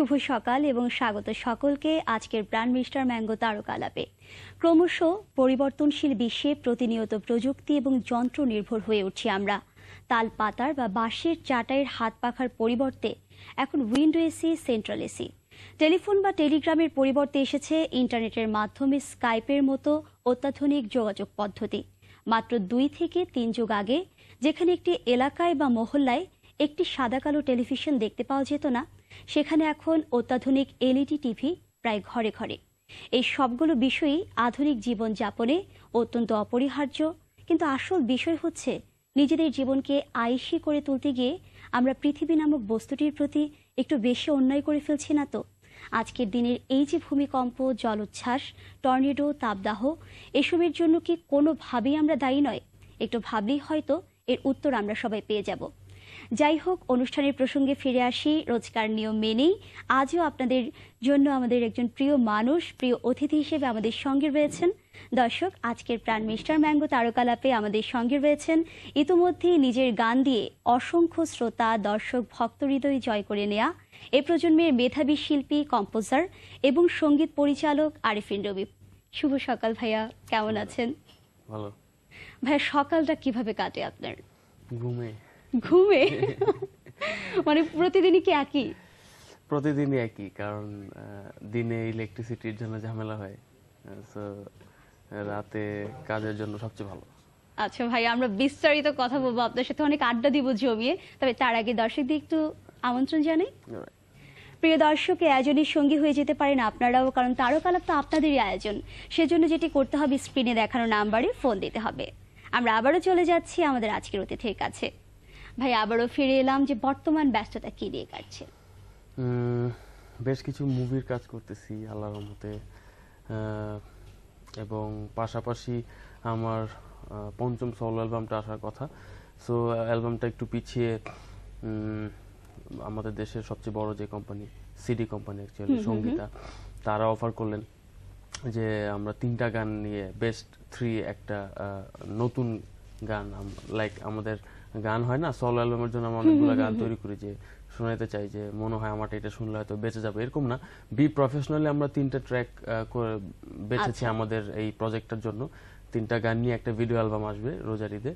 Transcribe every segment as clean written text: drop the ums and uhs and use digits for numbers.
শুভ সকাল এবং স্বাগত সকলকে আজকের ব্র্যান্ড মিস্টার ম্যাঙ্গো তারকালাপে। ক্রমশ পরিবর্তনশীল বিশ্বে প্রতিনিয়ত প্রযুক্তি এবং যন্ত্র নির্ভর হয়ে উঠছি আমরা। তাল পাতার বা বাঁশের চাটাইয়ের হাত পাখার পরিবর্তে এখন window AC, central AC, telephone বা টেলিগ্রামের পরিবর্তে এসেছে ইন্টারনেটের মাধ্যমে স্কাইপের মতো অত্যাধুনিক যোগাযোগ পদ্ধতি। মাত্র 2 থেকে 3 যুগ আগে যেখানে একটি এলাকায় বা মহল্লায় একটি সাদা কালো টেলিভিশন দেখতে পাওয়া যেত না, সেখানে এখন অত্যাধুনিক এলইডি টিভি প্রায় ঘরে ঘরে। এই সবগুলো বিষয়ই আধুনিক জীবনযাপনে অত্যন্ত অপরিহার্য, কিন্তু আসল বিষয় হচ্ছে নিজেদের জীবনকে আয়েশি করে তুলতে গিয়ে আমরা পৃথিবী নামক বস্তুটির প্রতি একটু বেশি অন্যায় করে ফেলছি না তো? আজকের দিনের এই যে ভূমিকম্প, জলোচ্ছ্বাস, টর্নেডো, তাপদাহ, এসবের জন্য কি কোনোভাবেই আমরা দায়ী নয়? একটু ভাবলেই হয়তো এর উত্তর আমরা সবাই পেয়ে যাব। যাই হোক, অনুষ্ঠানের প্রসঙ্গে ফিরে আসি। রোজকার নিয়ম মেনেই আজও আপনাদের জন্য আমাদের একজন প্রিয় মানুষ, প্রিয় অতিথি হিসেবে আমাদের সঙ্গে রয়েছেন। দর্শক, আজকের প্রাণ মিস্টার ম্যাঙ্গো তারকালাপে আমাদের সঙ্গে রয়েছেন ইতিমধ্যেই নিজের গান দিয়ে অসংখ্য শ্রোতা, দর্শক, ভক্ত হৃদয় জয় করে নেয়া এ প্রজন্মের মেধাবী শিল্পী, কম্পোজার এবং সঙ্গীত পরিচালক আরিফিন রবি। শুভ সকাল ভাইয়া, কেমন আছেন? ভালো। ভাইয়া, সকালটা কিভাবে কাটে আপনার? ঘুমে। মানে প্রতিদিনই কি একই? প্রতিদিনই একই, কারণ দিনে ইলেকট্রিসিটির জন্য ঝামেলা হয়, রাতে কাজের জন্য সবচেয়ে ভালো। আচ্ছা ভাই, আমরা বিস্তারিত কথা বলবো, আপনার সাথে অনেক আড্ডা দিব জমিয়ে। তবে তার আগে দর্শকদের একটু আমন্ত্রণ জানাই। প্রিয় দর্শক, এই আয়োজনের সঙ্গী হয়ে যেতে পারেন আপনারাও, কারণ তারকালাপ তো আপনাদেরই আয়োজন। সেজন্য যেটি করতে হবে, স্ক্রিনে দেখানো নাম্বারে ফোন দিতে হবে। আমরা আবারও চলে যাচ্ছি আমাদের আজকের অতিথির কাছে। ভাই, আবারও ফিরে এলাম যে বর্তমান ব্যস্ততা কি দিয়ে কাটছে? বেশ কিছু মুভির কাজ করতেছি আল্লাহর রহমতে, এবং পাশাপাশি আমার 5ম সোলো অ্যালবামটা আসার কথা। সো অ্যালবামটা একটু পিছিয়ে আমাদের দেশের সবচেয়ে বড় যে company, CD company actually, Sangeeta, তারা অফার করলেন যে আমরা 3টা গান নিয়ে বেস্ট 3 একটা নতুন গান, লাইক আমাদের গান হয় না সোলো অ্যালবামের জন্য আমরা অনেকগুলো গান তৈরি করি, যে শোনাতে চাই যে মনে হয় আমারটা এটা শুনলে হয়তো বেঁচে যাবে, এরকম না। বি প্রফেশনালি আমরা 3টা ট্র্যাক বেঁচেছি আমাদের এই প্রজেক্টটার জন্য। 3টা গান নিয়ে একটা ভিডিও অ্যালবাম আসবে রোজার ঈদে।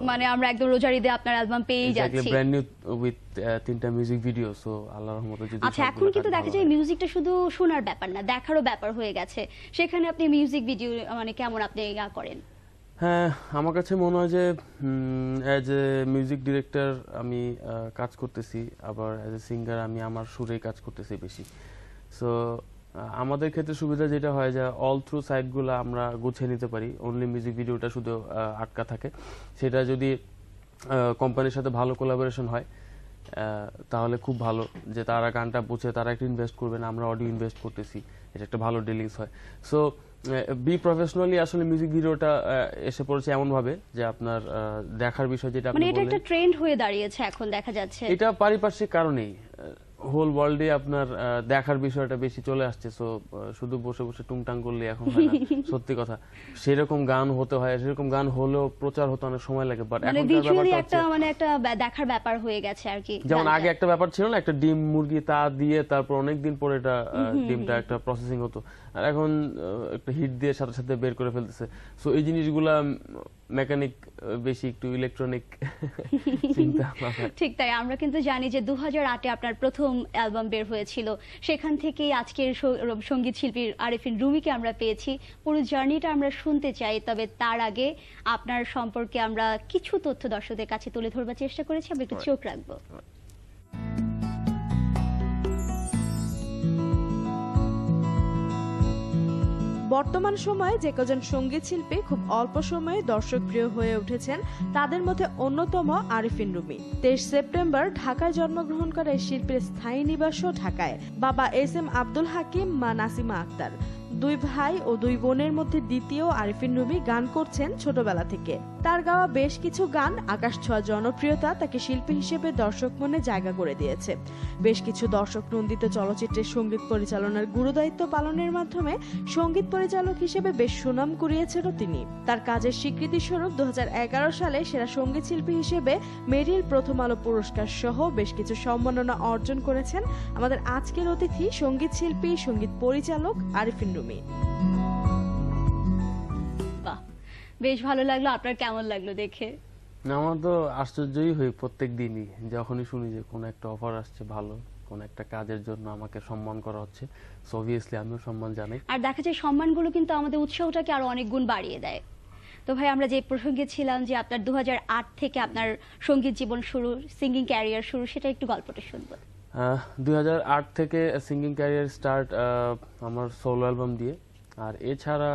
মানে আমরা একদম রোজার ঈদে আপনার অ্যালবাম পেয়েই যাচ্ছি, ব্র্যান্ড নিউ উইথ 3টা মিউজিক ভিডিও। সো আল্লাহর রহমতে যদি আচ্ছা, এখন কিন্তু দেখা যায় মিউজিকটা শুধু শোনার ব্যাপার না, দেখারও ব্যাপার হয়ে গেছে। সেখানে আপনি মিউজিক ভিডিও মানে কেমন আপনি করেন? হ্যাঁ, আমার কাছে মনে হয় যে অ্যাজ এ মিউজিক ডিরেক্টর আমি কাজ করতেছি, আবার অ্যাজ এ সিঙ্গার আমি আমার সুরেই কাজ করতেছি বেশি। সো আমাদের ক্ষেত্রে সুবিধা যেটা হয় যে অল থ্রু সাইডগুলো আমরা গুছিয়ে নিতে পারি, অনলি মিউজিক ভিডিওটা শুধু আটকা থাকে। সেটা যদি কোম্পানির সাথে ভালো কোলাবোরেশন হয় তাহলে খুব ভালো, যে তারা গানটা বুঝে তারা একটা ইনভেস্ট করবেন, আমরা অডিও ইনভেস্ট করতেছি, এটা একটা ভালো ডিলিংস হয়। সো বি প্রফেশনালি আসলে মিউজিক ভিডিওটা এসে পড়েছে এমন ভাবে যে আপনার দেখার বিষয়, যেটা মানে এটা একটা ট্রেন্ড হয়ে দাঁড়িয়েছে এখন দেখা যাচ্ছে। এটা পারিপার্শ্বিক কারণেই হোল ওয়ার্ল্ডে আপনার দেখার বিষয়টা বেশি চলে আসছে। সো শুধু বসে বসে টুংটাং করলে এখন হয় না, সত্যি কথা। সেরকম গান হতে হয়, সেরকম গান হলেও প্রচার হতে অনেক সময় লাগে, বাট এখন একটা দেখার ব্যাপার হয়ে গেছে আর কি। যেমন আগে একটা ব্যাপার ছিল না, একটা ডিম মুরগি তা দিয়ে তারপর অনেকদিন পরে এটা ডিমটা একটা প্রসেসিং হতো, আর এখন একটা হিট দিয়ে সাথে সাথে বের করে ফেলতেছে। সো এই জিনিসগুলা মেকানিক বেশি, একটু ইলেকট্রনিক চিন্তা। ঠিক তাই, আমরা কিন্তু জানি যে 2008-এ আপনার প্রথম অ্যালবাম বের হয়েছিল, সেখান থেকেই আজকের সঙ্গীত শিল্পী আরিফিন রুমিকে আমরা পেয়েছি। পুরো জার্নিটা আমরা শুনতে চাই, তবে তার আগে আপনার সম্পর্কে আমরা কিছু তথ্য দর্শকদের কাছে তুলে ধরবার চেষ্টা করেছি, আমরা একটু চোখ রাখবো। বর্তমান সময়ে যে কজন সঙ্গীত শিল্পী খুব অল্প সময়ে দর্শকপ্রিয় হয়ে উঠেছেন, তাদের মধ্যে অন্যতম আরিফিন রুমি। 23 সেপ্টেম্বর ঢাকায় জন্মগ্রহণ করে শিল্পীর স্থায়ী নিবাসও ঢাকায়। বাবা এস এম আব্দুল হাকিম, মা নাসিমা আক্তার। দুই ভাই ও দুই বোনের মধ্যে দ্বিতীয় আরিফিন রুমি গান করছেন ছোটবেলা থেকে। তার গাওয়া বেশ কিছু গান আকাশ ছোঁয়া জনপ্রিয়তা তাকে শিল্পী হিসেবে দর্শক মনে জায়গা করে দিয়েছে। বেশ কিছু দর্শক নন্দিত চলচ্চিত্রের সঙ্গীত পরিচালনার গুরুদায়িত্ব পালনের মাধ্যমে সঙ্গীত পরিচালক হিসেবে বেশ সুনাম কুড়িয়েছেনও তিনি। তার কাজের স্বীকৃতিস্বরূপ 2011 সালে সেরা সঙ্গীত শিল্পী হিসেবে মেরিল প্রথম আলো পুরস্কার সহ বেশ কিছু সম্মাননা অর্জন করেছেন আমাদের আজকের অতিথি সঙ্গীত শিল্পী, সঙ্গীত পরিচালক আরিফিন রুমি। বাহ, বেশ ভালো লাগলো। আপনার কেমন লাগলো দেখে? আমার তো আশ্চর্যই হই প্রত্যেক দিনই যখনই শুনি যে কোনো একটা অফার আসছে ভালো, কোন একটা কাজের জন্য আমাকে সম্মান করা হচ্ছে। সো অবভিয়াসলি আমিও সম্মান জানাই। আর দেখা যায় সম্মানগুলো কিন্তু আমাদের উৎসাহটাকে আরো অনেক গুণ বাড়িয়ে দেয়। তো ভাই, আমরা যে প্রসঙ্গে ছিলাম যে আপনার 2008 থেকে আপনার সঙ্গীত জীবন শুরু, সিঙ্গিং ক্যারিয়ার শুরু, সেটা একটু গল্পটা শুনবো। 2008 থেকে সিঙ্গিং ক্যারিয়ার স্টার্ট আমার সোলো অ্যালবাম দিয়ে। আর এছাড়া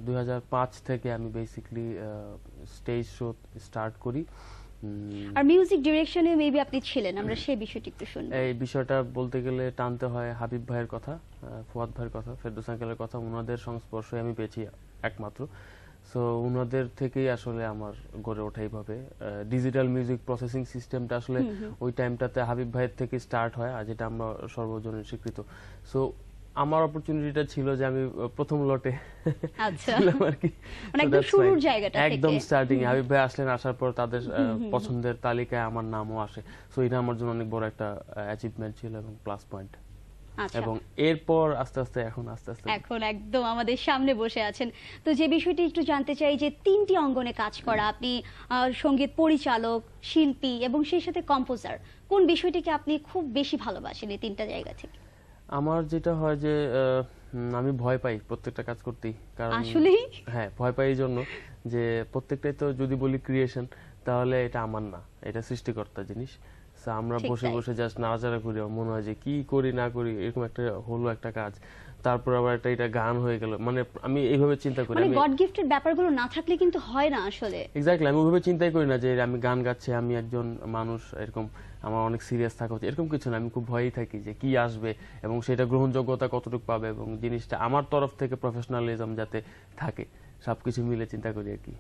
2005 থেকে আমি বেসিক্যালি স্টেজ শো স্টার্ট করি। আর মিউজিক ডিরেকশনে মেবি আপনি ছিলেন, আমরা সেই বিষয়টি একটু শুনবো। এই বিষয়টা বলতে গেলে টানতে হয় হাবিব ভাইয়ের কথা, ফুয়াদ ভাইয়ের কথা, ফেরদৌস আঙ্কেলের কথা। ওনাদের সংস্পর্শে আমি পেয়েছি একমাত্র। সো ওনাদের থেকেই আসলে আমার গড়ে ওঠা এইভাবে। ডিজিটাল মিউজিক প্রসেসিং সিস্টেমটা আসলে ওই টাইমটাতে হাবিব ভাইয়ের থেকে স্টার্ট হয়, আর যেটা আমরা সর্বজনের স্বীকৃত। সো আমার অপরচুনিটিটা ছিল যে আমি প্রথম লটে আচ্ছা, ছিলাম আর কি। মানে একদম শুরুর জায়গাটা থেকে, একদম স্টার্টিং হাবিব ভাই আসলেন, আসার পর তাদের পছন্দের তালিকায় আমার নামও আসে। সো এটা আমার জন্য অনেক বড় একটা অ্যাচিভমেন্ট ছিল এবং প্লাস পয়েন্ট। এবং এরপর আস্তে আস্তে এখন একদম আমাদের সামনে বসে আছেন। তো যে বিষয়টি একটু জানতে চাই যে 3টি অঙ্গনে কাজ করা, আপনি সঙ্গীত পরিচালক, শিল্পী এবং সেই সাথে কম্পোজার, কোন বিষয়টিকে আপনি খুব বেশি ভালোবাসেন এই 3টা জায়গা থেকে? আমার যেটা হয় যে আমি ভয় পাই প্রত্যেকটা কাজ করতেই। কারণ আসলেই হ্যাঁ, ভয় পাই এই জন্য যে প্রত্যেকটাই তো যদি বলি ক্রিয়েশন, তাহলে এটা আমার না, এটা সৃষ্টিকর্তা জিনিস। আমরা বসে বসে জাস্ট নাড়াচাড়া করি, মনে হয় যে কি করি না করি, এরকম একটা হলো একটা কাজ, তারপর আবার এটা গান হয়ে গেল। মানে আমি এইভাবে চিন্তা করি, মানে গড গিফটেড ব্যাপারগুলো না থাকলে কিন্তু হয় না আসলে। এক্স্যাক্টলি, আমি ওইভাবে চিন্তাই করি না যে আমি গান গাচ্ছি, আমি একজন মানুষ, এরকম আমার অনেক সিরিয়াস থাকা উচিত, এরকম কিছু না। আমি খুব ভয়ই থাকি যে কি আসবে এবং সেটা গ্রহণযোগ্যতা কতটুকু পাবে এবং জিনিসটা আমার তরফ থেকে প্রফেশনালিজম যাতে থাকে, সবকিছু মিলে চিন্তা করি আর কি।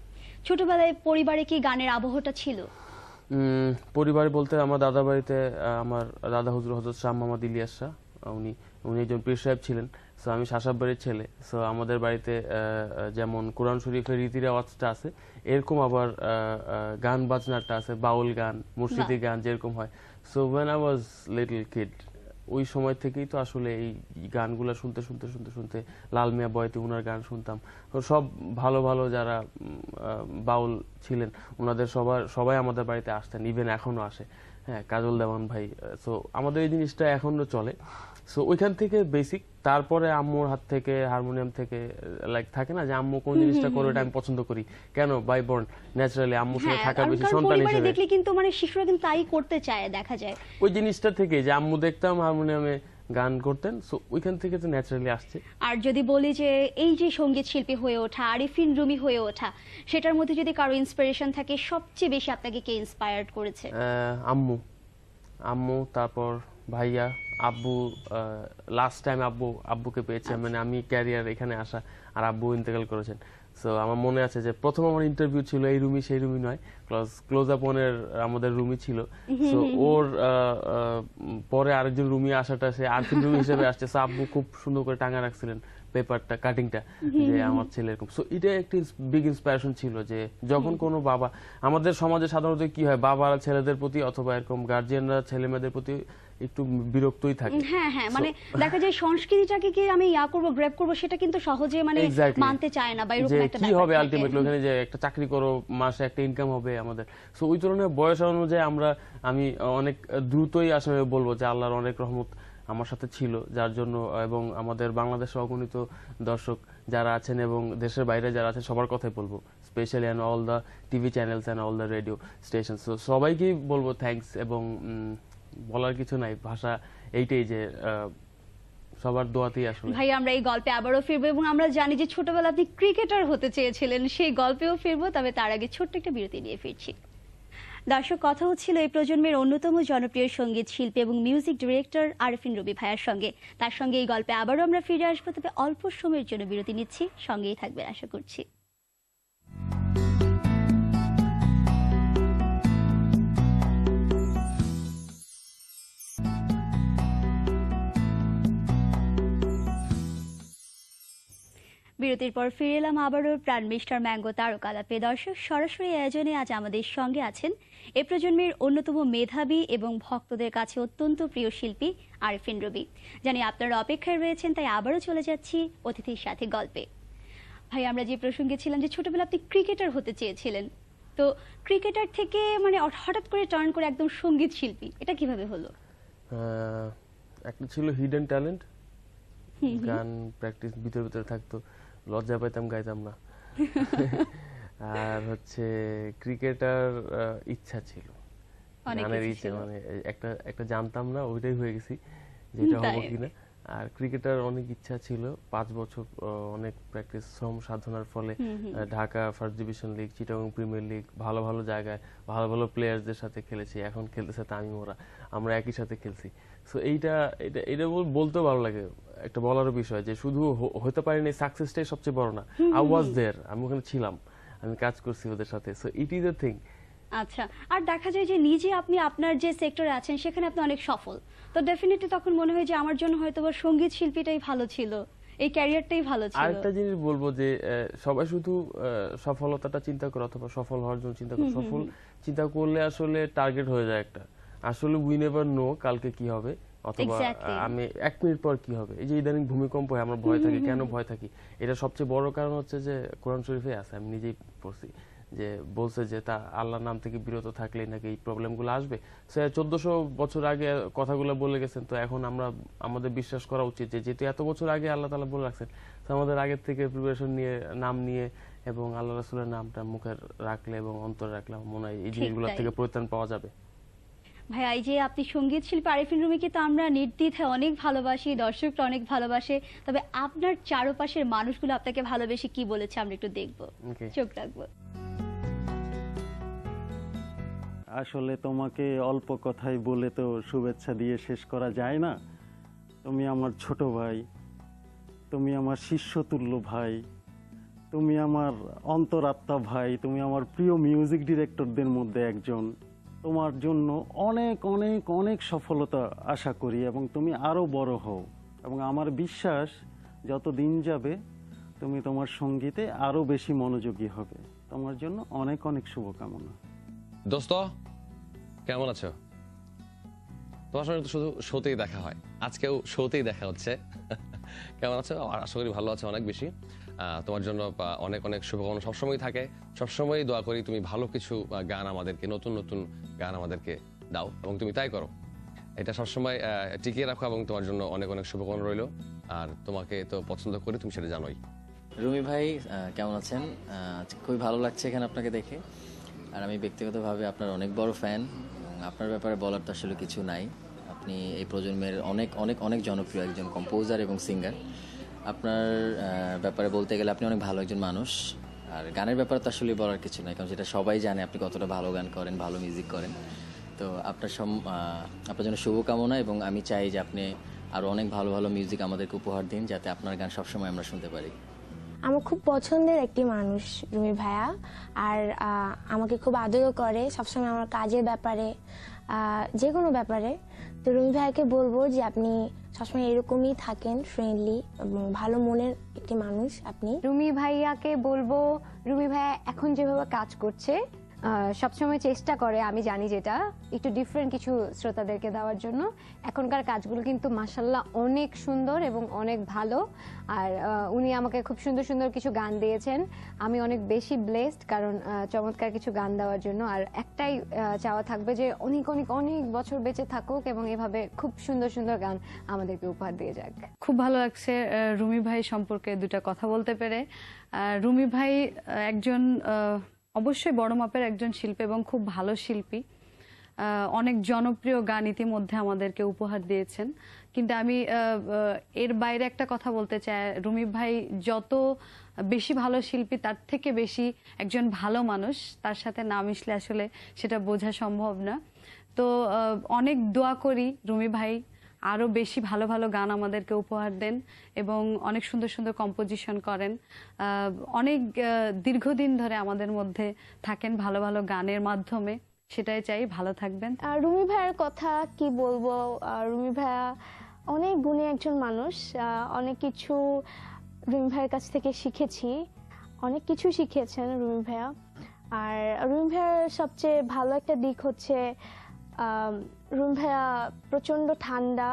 ছোটবেলায় পরিবারে কি গানের আবহটা ছিল? পরিবারে বলতে আমার দাদা বাড়িতে আমার দাদা হুজুর হযরত শাহ মোহাম্মদ ইলিয়াস শাহ, উনি একজন পীর সাহেব ছিলেন। সো আমি শাসাব বাড়ির ছেলে। সো আমাদের বাড়িতে যেমন কোরআন শরীফের রীতি রেওয়াজটা আছে, এরকম আবার গান বাজনাটা আছে, বাউল গান, মুর্শিদি গান যেরকম হয়। So when I was little kid, ওই সময় থেকেই তো আসলে এই গানগুলা শুনতে শুনতে শুনতে শুনতে লাল মিয়া বয়তি উনার গান শুনতাম। সব ভালো ভালো যারা বাউল ছিলেন ওনাদের সবাই আমাদের বাড়িতে আসতেন, ইভেন এখনো আসে। হ্যাঁ, কাজল দেওয়ান ভাই। সো আমাদের এই জিনিসটা এখনো চলে। সো ওইখান থেকে বেসিক, তারপরে আম্মুর হাত থেকে, হারমোনিয়াম থেকে, লাইক থাকে না যে আম্মু কোন জিনিসটা করে ওটা আমি পছন্দ করি, কেন বাই বর্ন ন্যাচারালি আম্মুর সাথে থাকা বেশি সন্তান হিসেবে দেখলে কিন্তু মানে শিশুরা কিন্তু তাই করতে চায়, দেখা যায় ওই জিনিসটা থেকে যে আম্মু দেখতাম হারমোনিয়ামে গান করতেন। সো ওইখান থেকে তো ন্যাচারালি আসছে। আর যদি বলি যে এই যে সঙ্গীত শিল্পী হয়ে ওঠা, আরিফিন রুমি হয়ে ওঠা, সেটার মধ্যে যদি কারো ইন্সপিরেশন থাকে, সবচেয়ে বেশি আপনাকে কে ইন্সপায়ার্ড করেছে? আম্মু, তারপর ভাইয়া, আব্বু। লাস্ট টাইম আব্বুকে পেয়েছি, মানে আমি ক্যারিয়ার এখানে আসা, আর আব্বু ইন্তেকাল করেছেন। সো আমার মনে আছে যে প্রথম আমার ইন্টারভিউ ছিল এই রুমি সেই রুমি নয়, ক্লোজ আপ ওনের আমাদের রুমি ছিল। সো ওর পরে আরেকজন রুমি আসাটা সে আরেকজন রুমি হিসেবে আসছে। সো আব্বু খুব সুন্দর করে টাঙা রাখছিলেন পেপারটা, কাটিংটা, যে আমার ছেলে এরকম। সো এটা একটি বিগ ইন্সপিরেশন ছিল যে যখন কোনো বাবা, আমাদের সমাজে সাধারণত কি হয়, বাবারা ছেলেদের প্রতি অথবা এরকম গার্জিয়ানরা ছেলে মেয়েদের প্রতি একটু বিরক্তই থাকে। হ্যাঁ হ্যাঁ, মানে দেখা যায় সংস্কৃতিটাকে কি আমি গ্র্যাব করব, সেটা কিন্তু সহজে মানে মানতে চায় না, বা এরকম একটা কি হবে আলটিমেটলি ওখানে যে একটা চাকরি করো, মাসে একটা ইনকাম হবে আমাদের। সো ওই ধরনের বয়স অনুযায়ী আমি অনেক দ্রুতই আসলে বলবো যে আল্লাহর অনেক রহমত আমার সাথে ছিল, যার জন্য, এবং আমাদের বাংলাদেশের অগণিত দর্শক যারা আছেন এবং দেশের বাইরে যারা আছেন সবার কথাই বলবো, specially and all the TV channels and all the radio station. So সবাইকেই বলবো থ্যাঙ্কস, এবং বলার কিছু নাই, ভাষা এইটাই যে সবার দোয়াতেই আসলে। ভাই, আমরা এই গল্পে আবারও ফিরবো, এবং আমরা জানি যে ছোটবেলা আপনি ক্রিকেটার হতে চেয়েছিলেন, সেই গল্পেও ফিরবো। তবে তার আগে ছোট্ট একটা বিরতি নিয়ে ফিরছি। দর্শক, কথা হচ্ছিল এই প্রজন্মের অন্যতম জনপ্রিয় সঙ্গীত শিল্পী এবং মিউজিক ডিরেক্টর আরেফিন রুমি ভাইয়ার সঙ্গে। তার সঙ্গে এই গল্পে আবারও আমরা ফিরে আসবো, তবে অল্প সময়ের জন্য বিরতি নিচ্ছি। সঙ্গেই থাকবেন আশা করছি। বিরতির পর ফিরে এলাম আবারও প্রাণ মিস্টার ম্যাঙ্গো তারকালাপে। দর্শক, সরাসরি আয়োজনে আজ আমাদের সঙ্গে আছেন এ প্রজন্মের অন্যতম মেধাবী এবং ভক্তদের কাছে অত্যন্ত প্রিয় শিল্পী আরেফিন রুমি। জানি আপনারা অপেক্ষায় রয়েছেন, তাই আবারও চলে যাচ্ছি অতিথির সাথে গল্পে। ভাই, আমরা যে প্রসঙ্গে ছিলাম যে ছোটবেলা আপনি ক্রিকেটার হতে চেয়েছিলেন, তো ক্রিকেটার থেকে মানে হঠাৎ করে টার্ন করে একদম সঙ্গীত শিল্পী, এটা কিভাবে হলো? একটা ছিল হিডেন ট্যালেন্ট, গান প্র্যাকটিস ভিতরে ভিতরে থাকতো, লজ্জা পাইতাম, গাইতাম না। আর হচ্ছে ক্রিকেটার ইচ্ছা ছিল, গানের ইচ্ছা, মানে একটা জানতাম না, ওইটাই হয়ে গেছি যেটা হবো কিনা। আর ক্রিকেটার অনেক ইচ্ছা ছিল, 5 বছর অনেক প্র্যাকটিস শ্রম সাধনার ফলে Dhaka first division league, Chittagong premier league, ভালো ভালো জায়গায় ভালো ভালো প্লেয়ারদের সাথে খেলেছি। এখন খেলতেছে তামিম, ওরা আমরা একই সাথে খেলছি। সো এইটা এটা এটা বলতেও ভালো লাগে, একটা বলার বিষয় যে শুধু হতে পারিনি, সাকসেসটাই সবচেয়ে বড় না। আই ওয়াজ দেয়ার, আমি ওখানে ছিলাম, আমি কাজ করছি ওদের সাথে। So it is a thing. আচ্ছা, আর দেখা যায় যে নিজে আপনি আপনার যে সেক্টরে আছেন সেখানে আপনি অনেক সফল, তো ডেফিনেটলি তখন মনে হয় যে আমার জন্য হয়তো বা সঙ্গীত শিল্পীটাই ভালো ছিল, এই ক্যারিয়ারটাই ভালো ছিল। আরেকটা জিনিস বলবো যে সবাই শুধু সফলতাটা চিন্তা করে অথবা সফল হওয়ার জন্য চিন্তা করে। সফল চিন্তা করলে আসলে টার্গেট হয়ে যায় একটা, আসলে উই নেভার নো কালকে কি হবে, অথবা আমি 1 মিনিট পর কি হবে। এই যে ইদানিং ভূমিকম্প হয়, আমরা ভয় থাকি। কেন ভয় থাকি? এটা সবচেয়ে বড় কারণ হচ্ছে যে কোরআন শরীফে আছে, আমি নিজেই পড়ছি, যে বলছে যে তা আল্লাহর নাম থেকে বিরত থাকলে নাকি এই প্রবলেমগুলো আসবে। সে 1400 বছর আগে কথাগুলো বলে গেছেন, তো এখন আমাদের বিশ্বাস করা উচিত যে যেহেতু এত বছর আগে আল্লাহ তাআলা বলে রাখছেন, তো আমাদের আগের থেকে প্রিপারেশন নিয়ে, নাম নিয়ে এবং আল্লাহ রাসূলের নামটা মুখে রাখলে এবং অন্তরে রাখলে মনে হয় এই জিনিসগুলো থেকে পরিত্রাণ পাওয়া যাবে। ভাইয়া, এই যে আপনি সঙ্গীত শিল্পী আরেফিন রুমিকে তো আমরা নির্দ্বিধায় অনেক ভালোবাসি, দর্শকরা অনেক ভালোবাসে, তবে আপনার চারপাশের মানুষগুলো আপনাকে ভালোবেসে কি বলেছে আমরা একটু দেখবো, চোখ রাখবো। আসলে তোমাকে অল্প কথাই বলে তো শুভেচ্ছা দিয়ে শেষ করা যায় না। তুমি আমার ছোট ভাই, তুমি আমার শিষ্যতুল্য ভাই, তুমি আমার অন্তরাত্মা ভাই, তুমি আমার প্রিয় মিউজিক ডিরেক্টরদের মধ্যে একজন। তোমার জন্য অনেক অনেক অনেক সফলতা আশা করি এবং তুমি আরও বড় হও, এবং আমার বিশ্বাস যত দিন যাবে তুমি তোমার সঙ্গীতে আরও বেশি মনোযোগী হবে। তোমার জন্য অনেক অনেক শুভকামনা। দোস্ত, কেমন আছো? তোমার সঙ্গে তো শুধু শোতেই দেখা হয়, আজকেও শোতেই দেখা হচ্ছে। কেমন আছো? আশা করি ভালো আছো অনেক বেশি। তোমার জন্য অনেক অনেক শুভকামনা সবসময় থাকে। সবসময় দোয়া করি তুমি ভালো কিছু গান আমাদেরকে, নতুন নতুন গান আমাদেরকে দাও, এবং তুমি তাই করো। এটা সবসময় টিকিয়ে রাখো, এবং তোমার জন্য অনেক অনেক শুভকামনা রইল। আর তোমাকে তো পছন্দ করি, তুমি সেটা জানোই। রুমি ভাই, কেমন আছেন? খুবই ভালো লাগছে এখানে আপনাকে দেখে। আর আমি ব্যক্তিগতভাবে আপনার অনেক বড় ফ্যান, এবং আপনার ব্যাপারে বলার তো আসলে কিছু নাই। আপনি এই প্রজন্মের অনেক অনেক অনেক জনপ্রিয় একজন কম্পোজার এবং সিঙ্গার। আপনার ব্যাপারে বলতে গেলে আপনি অনেক ভালো একজন মানুষ। আর গানের ব্যাপারে তো আসলে বলার কিছু নাই, কারণ সেটা সবাই জানে আপনি কতটা ভালো গান করেন, ভালো মিউজিক করেন। তো আপনার জন্য শুভকামনা, এবং আমি চাই যে আপনি আরও অনেক ভালো ভালো মিউজিক আমাদেরকে উপহার দিন, যাতে আপনার গান সবসময় আমরা শুনতে পারি। আমার খুব পছন্দের একটি মানুষ রুমি ভাইয়া, আর আমাকে খুব আদরও করে সবসময় আমার কাজের ব্যাপারে, যে কোনো ব্যাপারে। তো রুমি ভাইয়াকে বলবো যে আপনি সবসময় এরকমই থাকেন, ফ্রেন্ডলি এবং ভালো মনের একটি মানুষ আপনি। রুমি ভাইয়াকে বলবো, রুমি ভাইয়া এখন যেভাবে কাজ করছে সবসময় চেষ্টা করে, আমি জানি যেটা একটু ডিফারেন্ট কিছু শ্রোতাদেরকে দেওয়ার জন্য। এখনকার কাজগুলো কিন্তু মাশাআল্লাহ অনেক সুন্দর এবং অনেক ভালো। আর উনি আমাকে খুব সুন্দর সুন্দর কিছু গান দিয়েছেন, আমি অনেক বেশি ব্লেসড, কারণ চমৎকার কিছু গান দেওয়ার জন্য। আর একটাই চাওয়া থাকবে যে অনেক অনেক অনেক বছর বেঁচে থাকুক এবং এভাবে খুব সুন্দর সুন্দর গান আমাদেরকে উপহার দিয়ে যাক। খুব ভালো লাগছে রুমি ভাই সম্পর্কে দুটা কথা বলতে পেরে। রুমি ভাই একজন অবশ্যই বড় মাপের একজন শিল্পী এবং খুব ভালো শিল্পী। অনেক জনপ্রিয় গান ইতিমধ্যে আমাদেরকে উপহার দিয়েছেন, কিন্তু আমি এর বাইরে একটা কথা বলতে চাই, রুমি ভাই যত বেশি ভালো শিল্পী তার থেকে বেশি একজন ভালো মানুষ, তার সাথে না মিশলে আসলে সেটা বোঝা সম্ভব না। তো অনেক দোয়া করি রুমি ভাই আরো বেশি ভালো ভালো গান আমাদেরকে উপহার দেন এবং অনেক সুন্দর সুন্দর কম্পোজিশন করেন, অনেক দীর্ঘদিন ধরে আমাদের মধ্যে থাকেন ভালো ভালো গানের মাধ্যমে, সেটাই চাই। ভালো থাকবেন। রুমি ভাইয়ের কথা কি বলবো, রুমি ভাইয়া অনেক গুণী একজন মানুষ, অনেক কিছু রুমি ভাইয়ের কাছ থেকে শিখেছি, অনেক কিছু শিখিয়েছেন রুমি ভাইয়া। আর রুমি ভাইয়ার সবচেয়ে ভালো একটা দিক হচ্ছে রুমি ভাইয়া প্রচণ্ড ঠান্ডা,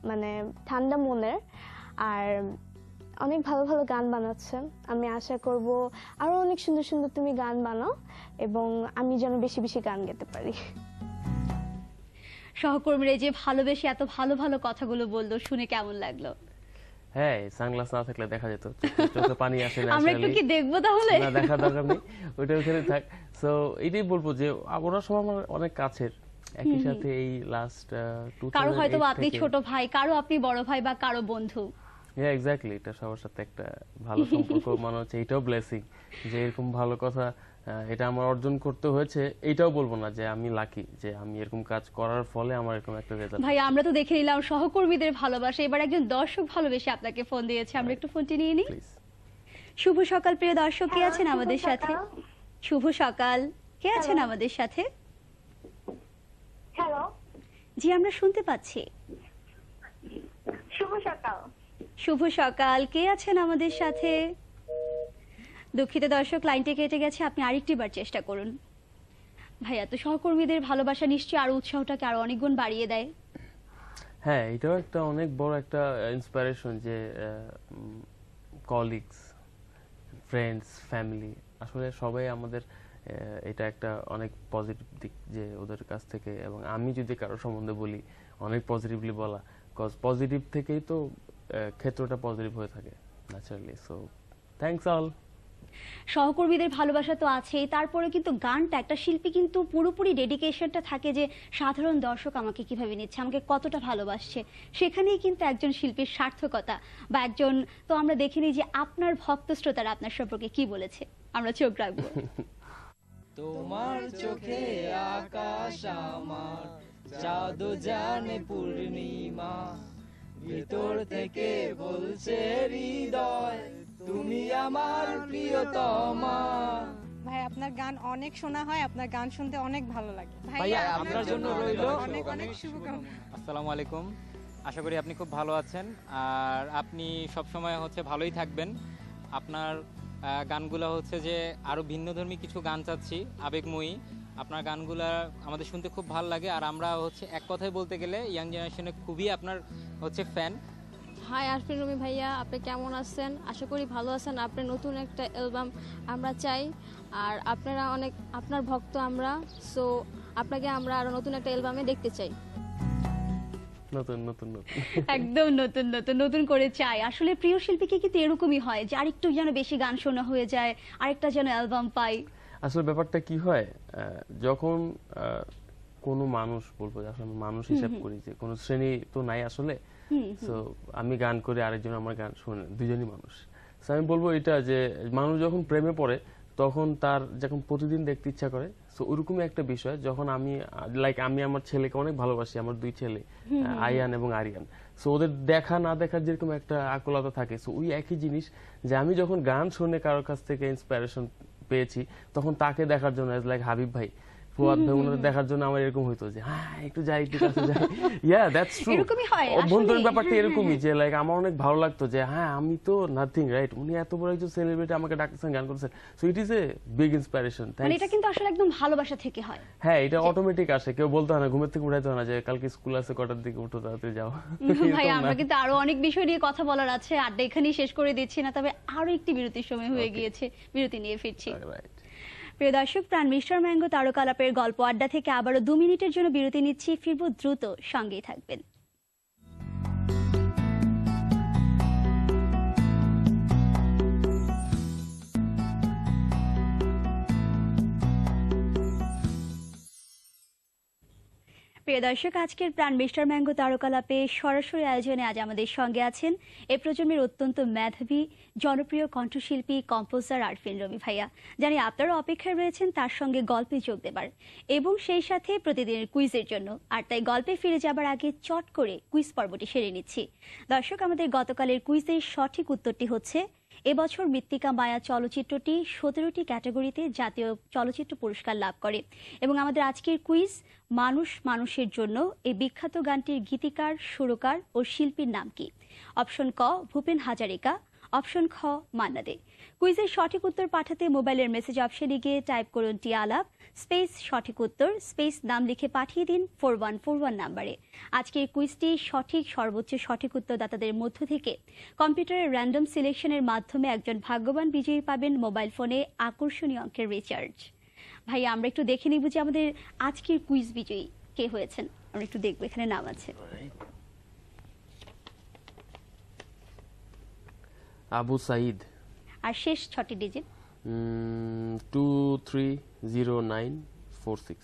মানে ঠান্ডা মনের, আর অনেক ভালো ভালো গান বানাচ্ছেন। আমি আশা করব আরো অনেক সুন্দর সুন্দর তুমি গান বানাও এবং আমি যেন বেশি বেশি গান গাইতে পারি। সহকর্মীরা যে ভালোবেসে এত ভালো ভালো কথাগুলো বললো, শুনে কেমন লাগলো? হ্যাঁ, সানগ্লাস না থাকলে দেখা যেত, চোখে পানি আসে না। আমরা একটু কি দেখবো তাহলে? না, দেখার দরকার নেই, ওইটা ওখানে থাক। সো এটাই বলবো যে ওরা সব আমার অনেক কাছের, একই সাথে এই লাস্ট কারো হয়তো আপনি ছোট ভাই, কারো আপনি বড় ভাই বা কারো বন্ধু। হ্যাঁ, এক্স্যাক্টলি, এটা সবার সাথে একটা ভালো সম্পর্ক মনে হচ্ছে, এটাও ব্লেসিং যে এরকম ভালো কথা এটা আমার অর্জন করতে হয়েছে। এটাও বলবো না যে আমি লাকি যে আমি এরকম কাজ করার ফলে আমার এরকম একটা রেজাল্ট। ভাই আমরা তো দেখে নিলাম সহকর্মীদের ভালোবাসা, এবার একজন দর্শক ভালোবেসে আপনাকে ফোন দিয়েছে, আমরা একটু ফোনটি নিয়ে নিই। শুভ সকাল প্রিয় দর্শক, কে আছেন আমাদের সাথে? শুভ সকাল, কে আছেন আমাদের সাথে? হ্যালো, জি আমরা শুনতে পাচ্ছি। শুভ সকাল। শুভ সকাল, কে আছেন আমাদের সাথে? দুঃখিত দর্শক, লাইনটা কেটে গেছে, আপনি আরেকটি বার চেষ্টা করুন। ভাইয়া তো সহকর্মীদের ভালোবাসা নিশ্চয়ই আরো উৎসাহটাকে আরো অনেক গুণ বাড়িয়ে দেয়। হ্যাঁ, এটাও একটা অনেক বড় একটা ইন্সপিরেশন যে কলিগস, ফ্রেন্ডস, ফ্যামিলি, আসলে সবাই আমাদের, এটা একটা অনেক পজিটিভ দিক যে ওদের কাছ থেকে, এবং আমি যদি কারো সম্বন্ধে বলি অনেক পজিটিভলি বলা, কজ পজিটিভ থেকেই তো ক্ষেত্রটা পজিটিভ হয়ে থাকে ন্যাচারালি। So thanks all. সহকর্মীদের ভালোবাসা তো আছেই, তারপরে কিন্তু গানটা একটা শিল্পী কিন্তু পুরোপুরি ডেডিকেশনটা থাকে যে সাধারণ দর্শক আমাকে কিভাবে নিচ্ছে, আমাকে কতটা ভালোবাসছে, সেখানেই কিন্তু একজন শিল্পীর সার্থকতা বা একজন, তো আমরা দেখিনি যে আপনার ভক্ত শ্রোতারা আপনার সম্পর্কে কি বলেছে, আমরা চোখ রাখবো। তোমার চোখে আকাশ আমার, চাঁদ জানে পূর্ণিমা, ভিতর থেকে বলছে হৃদয় তুমি আমার প্রিয়তমা। ভাই আপনার গান অনেক শোনা হয়, আপনার গান শুনতে অনেক ভালো লাগে। ভাইয়া আপনার জন্য রইল অনেক অনেক শুভকামনা। আসসালামু আলাইকুম, আশা করি আপনি খুব ভালো আছেন আর আপনি সব সময় হচ্ছে ভালোই থাকবেন। আপনার গানগুলো হচ্ছে যে আরো ভিন্নধর্মী কিছু গান চাচ্ছি, আবেগময়ী। আপনার গানগুলা আমাদের শুনতে খুব ভালো লাগে আর আমরা হচ্ছে এক কথায় বলতে গেলে ইয়াং জেনারেশনে খুবই আপনার হচ্ছে ফ্যান। হাই আরফিন রুমি ভাইয়া, আপনি কেমন আছেন? আশা করি ভালো আছেন। আপনার নতুন একটা অ্যালবাম আমরা চাই আর আপনারা অনেক আপনার ভক্ত আমরা, সো আপনাকে আমরা আরো নতুন একটা অ্যালবামে দেখতে চাই। নতুন নতুন নতুন একদম নতুন নতুন নতুন করে চাই। আসলে প্রিয় শিল্পীকে কিন্তু এরকমই হয় যে আরেকটু যেন বেশি গান শোনা হয়ে যায়, আরেকটা যেন অ্যালবাম পাই। আসলে ব্যাপারটা কি হয়, যখন কোনো মানুষ, বলবো আসলে মানুষ হিসাব করি যে কোনো শ্রেণী তো নাই আসলে, সো আমি গান করি, আরেকজন আমার গান শুনে, দুজনই মানুষ। সো আমি বলবো এটা যে মানুষ যখন প্রেমে পড়ে তখন তার যখন প্রতিদিন দেখতে ইচ্ছা করে, সো ওরকমই একটা বিষয়। যখন আমি আমি আমার ছেলেকে অনেক ভালোবাসি, আমার দুই ছেলে আয়ান এবং আরিয়ান, সো ওদের দেখা না দেখার যেরকম একটা আকুলতা থাকে, সো ওই একই জিনিস যে আমি যখন গান শুনে কারোর কাছ থেকে ইন্সপিরেশন পেয়েছি তখন তাকে দেখার জন্য, লাইক হাবিব ভাই, ফুয়াদ ভাই, ওনাদের দেখার জন্য আমার এরকম হইতো যে হ্যাঁ একটু যাই, একটু কাছে যাই। ইয়া দ্যাটস ট্রু, অভ্যন্তরীণ ব্যাপারটা এরকমই যে লাইক আমার অনেক ভালো লাগতো যে হ্যাঁ আমি তো নাথিং, রাইট, উনি এত বড় একজন সেলিব্রিটি আমাকে ডাকতেছেন, গান করতেছেন, so it is a big inspiration. মানে এটা কিন্তু আসলে একদম ভালোবাসা থেকে হয়। হ্যাঁ, এটা অটোমেটিক আসে, কেউ বলতে হয় না, ঘুমের থেকে উঠাইতে হয় না যে কালকে স্কুল আছে কটার দিকে উঠো, তাড়াতাড়ি যাও। ভাই আমরা কিন্তু আরো অনেক বিষয় নিয়ে কথা বলার আছে, আড্ডা এখানেই শেষ করে দিচ্ছি না, তবে আরো একটি বিরতির সময় হয়ে গিয়েছে, বিরতি নিয়ে ফিরছি। প্রিয় দর্শক, প্রাণ মিস্টার ম্যাঙ্গো তারকালাপের গল্প আড্ডা থেকে আবারও 2 মিনিটের জন্য বিরতি নিচ্ছি, ফিরবো দ্রুত, সঙ্গেই থাকবেন। প্রিয় দর্শক, আজকের প্রাণ মিস্টার ম্যাঙ্গো তারকালাপে সরাসরি আয়োজনে আজ আমাদের সঙ্গে আছেন এই প্রজন্মের অত্যন্ত মেধাবী জনপ্রিয় কণ্ঠশিল্পী কম্পোজার আরফিন রুমি ভাইয়া। জানি আপনারা অপেক্ষায় রয়েছেন তার সঙ্গে গল্পে যোগ দেবার এবং সেই সাথে প্রতিদিনের কুইজের জন্য। আর তাই গল্পে ফিরে যাবার আগে চট করে কুইজ পর্বটি সেরে নিচ্ছি। দর্শক, আমাদের গতকালের কুইজের সঠিক উত্তরটি হচ্ছে এবছর মৃত্তিকা মায়া চলচ্চিত্রটি 17টি ক্যাটাগরিতে জাতীয় চলচ্চিত্র পুরস্কার লাভ করে। এবং আমাদের আজকের কুইজ, মানুষ মানুষের জন্য এই বিখ্যাত গানটির গীতিকার, সুরকার ও শিল্পীর নাম কি? অপশন ক ভূপেন হাজারিকা, অপশন খ মান্না দে। কুইজের সঠিক উত্তর পাঠাতে মোবাইলের মেসেজ অপশনে গিয়ে টাইপ করুন টি আলাপ স্পেস সঠিক উত্তর স্পেস নাম লিখে পাঠিয়ে দিন 4141 নাম্বারে। আজকের কুইজটি সর্বোচ্চ সঠিক উত্তরদাতাদের মধ্য থেকে কম্পিউটারের র্যান্ডম সিলেকশনের মাধ্যমে একজন ভাগ্যবান বিজয়ী পাবেন মোবাইল ফোনে আকর্ষণীয় অঙ্কের রিচার্জ। ভাই, আমরা একটু দেখে নিব যে আমাদের আজকের কুইজ বিজয়ী কে হয়েছেন। আমরা একটু দেখবো, এখানে নাম আছে আবু সাইদ। আর শেষ 6টি ডিজিট 230946।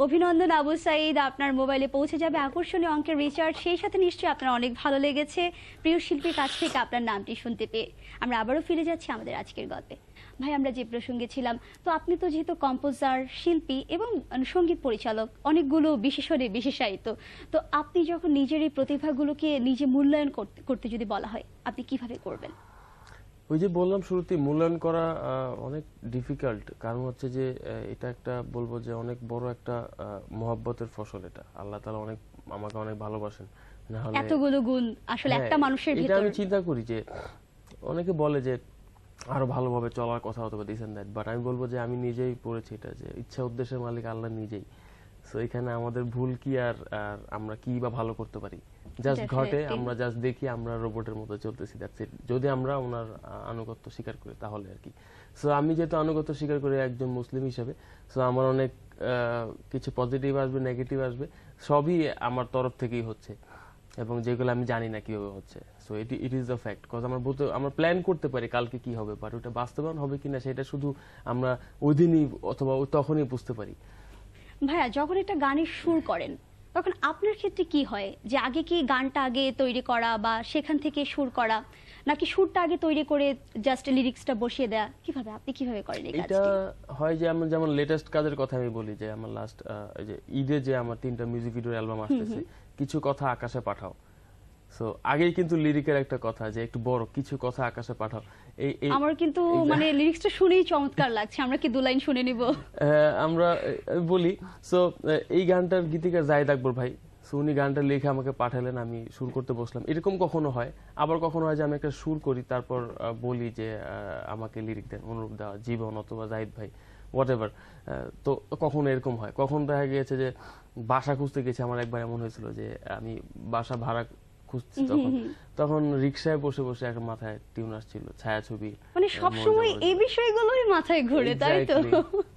অভিনন্দন আবু সাইদ, আপনার মোবাইলে পৌঁছে যাবে আকর্ষণীয় অঙ্কের রিচার্জ। সেই সাথে নিশ্চয়ই আপনার অনেক ভালো লেগেছে প্রিয় শিল্পীর কাছ থেকে আপনার নামটি শুনতে পেয়ে। আমরা আবারও ফিরে যাচ্ছি আমাদের আজকের গল্পে। ভাই, আমরা যে প্রসঙ্গে ছিলাম, তো আপনি তো যেহেতু কম্পোজার, শিল্পী এবং সঙ্গীত পরিচালক, অনেকগুলো বিশেষণে বিশেষায়িত, তো আপনি যখন নিজের এই প্রতিভাগুলোকে নিজে মূল্যায়ন করতে যদি বলা হয়, আপনি কিভাবে করবেন? ওই যে বললাম শুরুতে, মূল্যায়ন করা অনেক ডিফিকাল্ট। কারণ হচ্ছে যে এটা একটা বলবো যে অনেক বড় একটা মহব্বতের ফসল। এটা আল্লাহ তাআলা আমাকে অনেক ভালোবাসেন, না হলে এতগুলো গুণ আসলে একটা মানুষের এটা ভিতর। আমি চিন্তা করি যে অনেকে বলে যে আরো ভালোভাবে চলার কথা হতো, দিস এন্ড দ্যাট, বাট আমি বলবো যে আমি নিজেই পড়েছি এটা, যে ইচ্ছা উদ্দেশ্যের মালিক আল্লাহ নিজেই। সো এখানে আমাদের ভুল কি আর আমরা কি বা ভালো করতে পারি? জাস্ট ঘটে, আমরা জাস্ট দেখি আমরা রোবটের মতো চলতেছি, দ্যাটস ইট। যদি আমরা ওনার আনুগত্য স্বীকার করি তাহলে আর কি। সো আমি যেহেতু আনুগত্য স্বীকার করি একজন মুসলিম হিসেবে, সো আমার অনেক কিছু পজিটিভ আসবে, নেগেটিভ আসবে, সবই আমার তরফ থেকেই হচ্ছে এবং যেগুলো আমি জানি না কিভাবে হচ্ছে। So it is the fact. Cause আমরা প্ল্যান করতে পারি কালকে কি হবে, বাট ওটা বাস্তবায়ন হবে কিনা সেটা শুধু আমরা ওই দিনই অথবা তখনই বুঝতে পারি। ভাইয়া, যখন একটা গানের সুর করেন তখন আপনার ক্ষেত্রে কি হয়? যে আগে কি গানটা আগে তৈরি করা বা সেখান থেকে সুর করা, নাকি সুরটা আগে তৈরি করে জাস্ট লিরিক্সটা বসিয়ে দেয়া? কিভাবে আপনি কিভাবে করেন এই কাজটা? এটা হয় যে আমরা যেমন লেটেস্ট কাজের কথা আমি বলি, যে আমার লাস্ট যে ঈদে যে আমার 3টা মিউজিক ভিডিও অ্যালবাম আসতেছে, কিছু কথা আকাশে পাঠাও। সো আগেই কিন্তু লিরিকের একটা কথা যে একটু বড় কিছু কথা আকাশে পাঠাও। আমার কিন্তু মানে লিরিক্সটা শুনেই চমৎকার লাগছে। আমরা কি 2 লাইন শুনে নিব? আমরা বলি। সো এই গানটার গীতিকার জাহিদ আকবর ভাই, সো উনি গানটা লিখে আমাকে পাঠালেন, আমি সুর করতে বসলাম। এরকম কখনো হয়, আবার কখনো হয় যে আমি একটা সুর করি, তারপর বলি যে আমাকে লিরিক দেন, অনুরূপ দেওয়া, জীবন অথবা জাহিদ ভাই, হোয়াট এভার। তো কখনো এরকম হয়, কখনো দেখা গিয়েছে যে বাসা খুঁজতে গেছি। আমার একবার এমন হয়েছিল যে আমি বাসা ভাড়া খুঁজছি, তখন রিকশায় বসে বসে একটা মাথায় টিউন আসছিল, ছায়াছবি। মানে সবসময় এই বিষয়গুলোই মাথায় ঘুরে, তাই তো?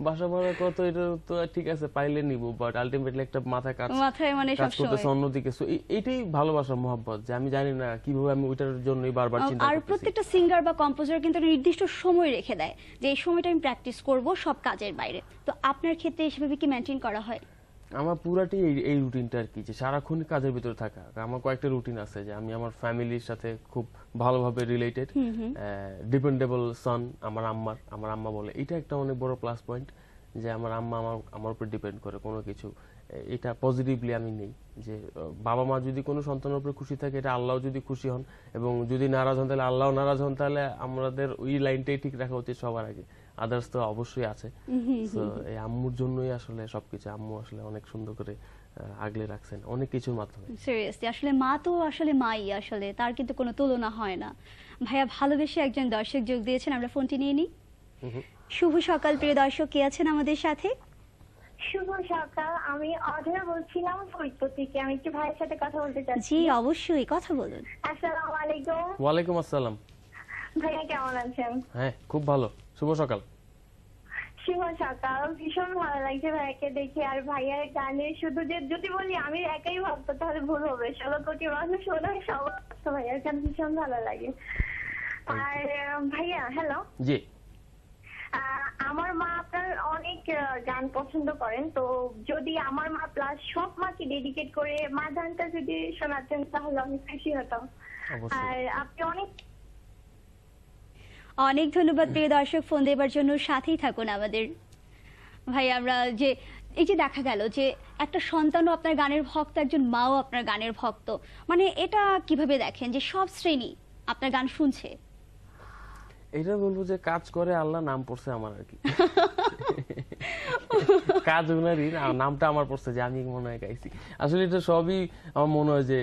বাসা ভাড়া কত, এটা তো ঠিক আছে পাইলে নিব, বাট আলটিমেটলি একটা মাথায় কাজ মানে কাজ করতেছে অন্যদিকে। সো এটাই ভালোবাসা, মহব্বত, যে আমি জানি না কিভাবে আমি ওইটার জন্যই বারবার চিন্তা করতেছি। আর প্রত্যেকটা সিঙ্গার বা কম্পোজার কিন্তু একটা নির্দিষ্ট সময় রেখে দেয় যে এই সময়টা আমি প্র্যাকটিস করব সব কাজের বাইরে। তো আপনার ক্ষেত্রে সেভাবে কি মেইনটেইন করা হয়? আমার পুরাটি এই রুটিনটা আর কি, যে সারাক্ষণ কাজের ভিতরে থাকা। আমার কয়েকটা রুটিন আছে, যে আমি আমার ফ্যামিলির সাথে খুব ভালোভাবে রিলেটেড, ডিপেন্ডেবল সন আমার আম্মা বলে। এটা একটা অনেক বড় প্লাস পয়েন্ট, যে আমার আম্মা আমার উপর ডিপেন্ড করে কোনো কিছু। এটা পজিটিভলি আমি নেই, যে বাবা মা যদি কোনো সন্তানের উপরে খুশি থাকে, এটা আল্লাহ যদি খুশি হন, এবং যদি নারাজ হন তাহলে আল্লাহ নারাজ হন, তাহলে আমাদের ওই লাইনটাই ঠিক রাখা উচিত সবার আগে। আদার্স তো অবশ্যই আছে। তো এই আম্মুর জন্যই আসলে সবকিছু। আম্মু আসলে অনেক সুন্দর করে আগলে রাখছেন অনেক কিছুর মাধ্যমে। সিরিয়াসলি, আসলে মা তো আসলে মাই, আসলে তার কিন্তু কোনো তুলনা হয় না। ভাইয়া, ভালোবেসে একজন দর্শক যোগ দিয়েছেন, আমরা ফোনটি নিয়ে নিই। শুভ সকাল প্রিয় দর্শক, কে আছেন আমাদের সাথে? শুভ সকাল, আমি অধরা বলছিলাম ফরিদপুর থেকে। আমি একটু ভাইয়ের সাথে কথা বলতে চাচ্ছি। জি অবশ্যই, কথা বলুন। আসসালামু আলাইকুম। ওয়ালাইকুম আসসালাম। ভাইয়া কেমন আছেন? হ্যাঁ, খুব ভালো। শুভ সকাল। শুভ সকাল। ভীষণ ভালো লাগছে ভাইয়াকে দেখে। আর ভাইয়ার গানে শুধু যে যদি বলি আমি একাই ভক্ত তাহলে ভুল হবে, 16 কোটি মানুষ শোনায় সবার। ভাইয়ার গান ভীষণ ভালো লাগে। আর ভাইয়া, হ্যালো। জি। আমার মা আপনার অনেক গান পছন্দ করেন, তো যদি আমার মা প্লাস সব মাকে ডেডিকেট করে মা গানটা যদি শোনাতেন তাহলে অনেক খুশি হতাম। আর আপনি অনেক অনেক ধন্যবাদ প্রিয় দর্শক, ফোন দেবার জন্য। সাথেই থাকুন আমাদের। ভাই, আমরা যে এই যে দেখা গেল যে একটা সন্তানও আপনার গানের ভক্ত, একজন মাও আপনার গানের ভক্ত, মানে এটা কিভাবে দেখেন যে সব শ্রেণী আপনার গান শুনছে? এটা বলবো যে কাজ করে আল্লাহ, নাম পড়ছে আমার আর কি। কাজ ওনারই, নামটা আমার পড়ছে যে আমি মনে হয় গাইছি। আসলে এটা সবই আমার মনে হয় যে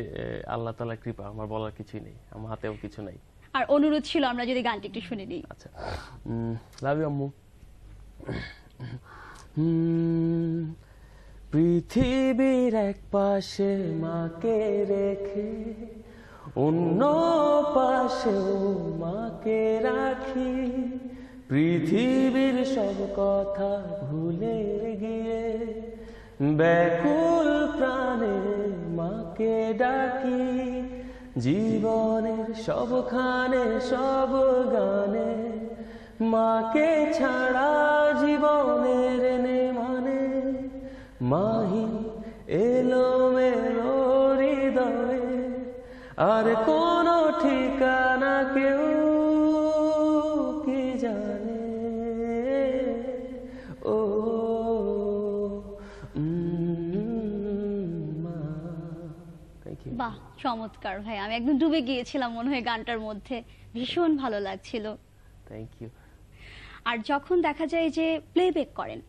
আল্লাহ তাআলার কৃপা, আমার বলার কিছুই নেই, আমার হাতেও কিছু নাই। আর অনুরোধ ছিল আমরা যদি গানটি একটু শুনে নিই। আচ্ছা, লাভ ইউ আম্মু। পৃথিবীর এক পাশে মাকে রেখে অন্য পাশেও মাকে রাখি, পৃথিবীর সব কথা ভুলে গিয়ে ব্যাকুল প্রাণে মাকে ডাকি, জীবনের সবখানে সব গানে মাকে ছাড়া জীবনের নেই মানে, মাহি এলোমেলো হৃদয়ে আর কোন ঠিকানা কেউ কি জানে। ও বাহ, চমৎকার ভাই, আমি একদম ডুবে গিয়েছিলাম মনে হয় গানটার মধ্যে, ভীষণ ভালো লাগছিল। Thank you. আর যখন দেখা যায় যে প্লেব্যাক করেন,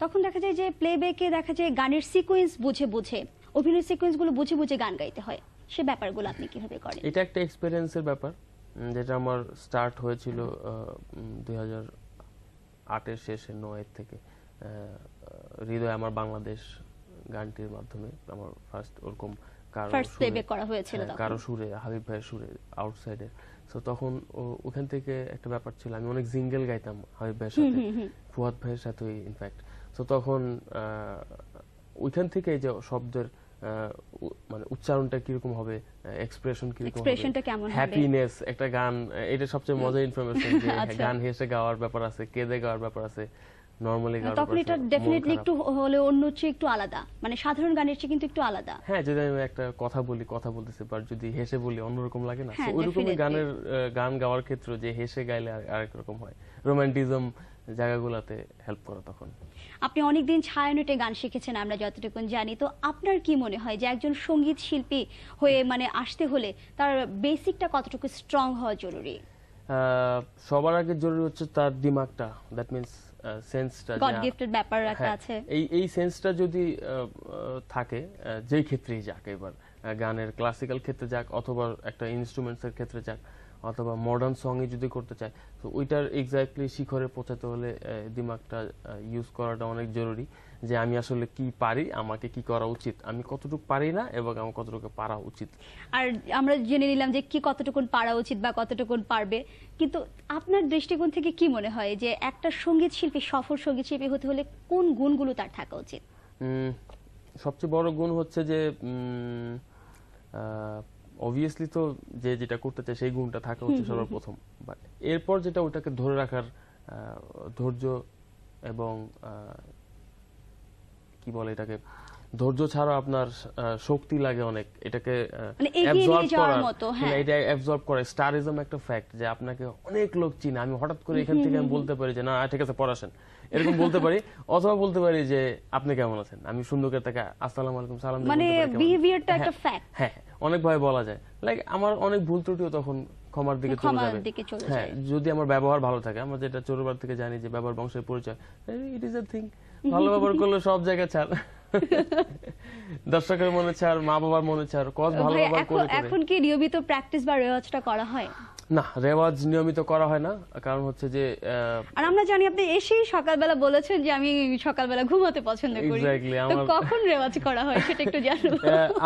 তখন দেখা যায় যে প্লেব্যাকে দেখা যায় গানের সিকোয়েন্স বুঝে বুঝে, অভিনয় সিকোয়েন্সগুলো বুঝে বুঝে গান গাইতে হয়, সে ব্যাপারগুলো আপনি কিভাবে করেন? এটা একটা এক্সপেরিয়েন্সের ব্যাপার, যেটা আমার স্টার্ট হয়েছিল 2008-এর শেষে 9 থেকে। হৃদয় আমার বাংলাদেশ গানটির মাধ্যমে আমার ফার্স্ট ওরকম কারো সুরে, হাবিব ভাইয়ের সুরে, আউটসাইডে। সো তখন ওখান থেকে একটা ব্যাপার ছিল, আমি অনেক জিঙ্গেল গাইতাম হাবিব ভাইয়ের সাথে, ফুয়াদ ভাইয়ের সাথে ইনফ্যাক্ট। সো তখন ওইখান থেকে যে শব্দের মানে উচ্চারণটা কিরকম হবে, এক্সপ্রেশন কিরকম হবে, হ্যাপিনেস একটা গান, এটা সবচেয়ে মজার ইনফরমেশন যে গান হেসে গাওয়ার ব্যাপার আছে, কেঁদে গাওয়ার ব্যাপার আছে, নরমালি গাওয়ার ব্যাপার আছে। তখন এটা ডেফিনেটলি একটু হলে অন্য চেয়ে একটু আলাদা, মানে সাধারণ গানের চেয়ে কিন্তু একটু আলাদা। হ্যাঁ, যদি আমি একটা কথা বলি, কথা বলতেছি, বাট যদি হেসে বলি অন্যরকম লাগে না। ওইরকমই গান গাওয়ার ক্ষেত্রে যে হেসে গাইলে আরেক রকম হয়, রোমান্টিজম জায়গাগুলোতে হেল্প করে তখন। আপনি অনেকদিন ছায়ানটে গান শিখেছেন আমরা যতটুকু জানি, তো আপনার কি মনে হয় যে একজন সঙ্গীত শিল্পী হয়ে মানে আসতে হলে তার বেসিকটা কতটুকু স্ট্রং হওয়া জরুরি? সবার আগে জরুরি হচ্ছে তার দিমাগটা, দ্যাট মিন্স সেন্সটা, গড গিফটেড ব্যাপার একটা আছে। এই সেন্সটা যদি থাকে, যেই ক্ষেত্রেই যাক, এবার গানের ক্লাসিক্যাল ক্ষেত্রে যাক অথবা একটা ইনস্ট্রুমেন্টসের ক্ষেত্রে যাক অথবা মডার্ন সঙ্গে যদি করতে চায়, তো ওইটার এক্স্যাক্টলি শিখরে পৌঁছাতে হলে দিমাগটা ইউজ করাটা অনেক জরুরি, যে আমি আসলে কি পারি, আমাকে কি করা উচিত, আমি কতটুকু পারি না এবং আমার কতটুকু পারা উচিত। আর আমরা জেনে নিলাম যে কি কতটুকু পারা উচিত বা কতটুকু পারবে, কিন্তু আপনার দৃষ্টিকোণ থেকে কি মনে হয় যে একটা সঙ্গীত শিল্পী, সফল সঙ্গীত শিল্পী হতে হলে কোন গুণগুলো তার থাকা উচিত? সবচেয়ে বড় গুণ হচ্ছে যে অবভিয়াসলি তো যে যেটা করতে চায় সেই গুণটা থাকা উচিত সর্বপ্রথম, বাট এরপর যেটা ওটাকে ধরে রাখার ধৈর্য এবং কি বলে এটাকে, ধৈর্য ছাড়া আপনার শক্তি লাগে অনেক, এটাকে অ্যাবজর্ব করা। স্টারিজম একটা ফ্যাক্ট যে আপনাকে অনেক লোক চিনে, আমি হঠাৎ করে এখান থেকে আমি বলতে পারি যে না ঠিক আছে পড়াশোনা, এরকম বলতে পারি, অথবা বলতে পারি যে আপনি কেমন আছেন, আমি সুন্দর করে তাকে আসসালামু আলাইকুম সালাম দিই, মানে বিহেভিয়ারটা একটা ফ্যাক্ট। হ্যাঁ, অনেক ভাবে বলা যায়, লাইক আমার অনেক ভুল ত্রুটিও তখন ক্ষমার দিকে চলে যাবে। হ্যাঁ, যদি আমার ব্যবহার ভালো থাকে, আমরা যেটা ছোটবেলা থেকে জানি যে ব্যবহার বংশের পরিচয়, ইট ইজ আ থিং, ভালো ব্যবহার করলে সব জায়গায় ছাড়, দর্শকের মনে ছাড়, মা বাবার মনে ছাড়, কত ভালো ব্যবহার করে। এখন কি নিয়মিত প্র্যাকটিস বা রেওয়াজটা করা হয়? না, রেওয়াজ নিয়মিত করা হয় না, কারণ হচ্ছে যে আর আমরা জানি আপনি এসেই সকালবেলা বলেছেন যে আমি সকালবেলা ঘুমাতে পছন্দ করি, তো কখন রেওয়াজ করা হয় সেটা একটু জানবো।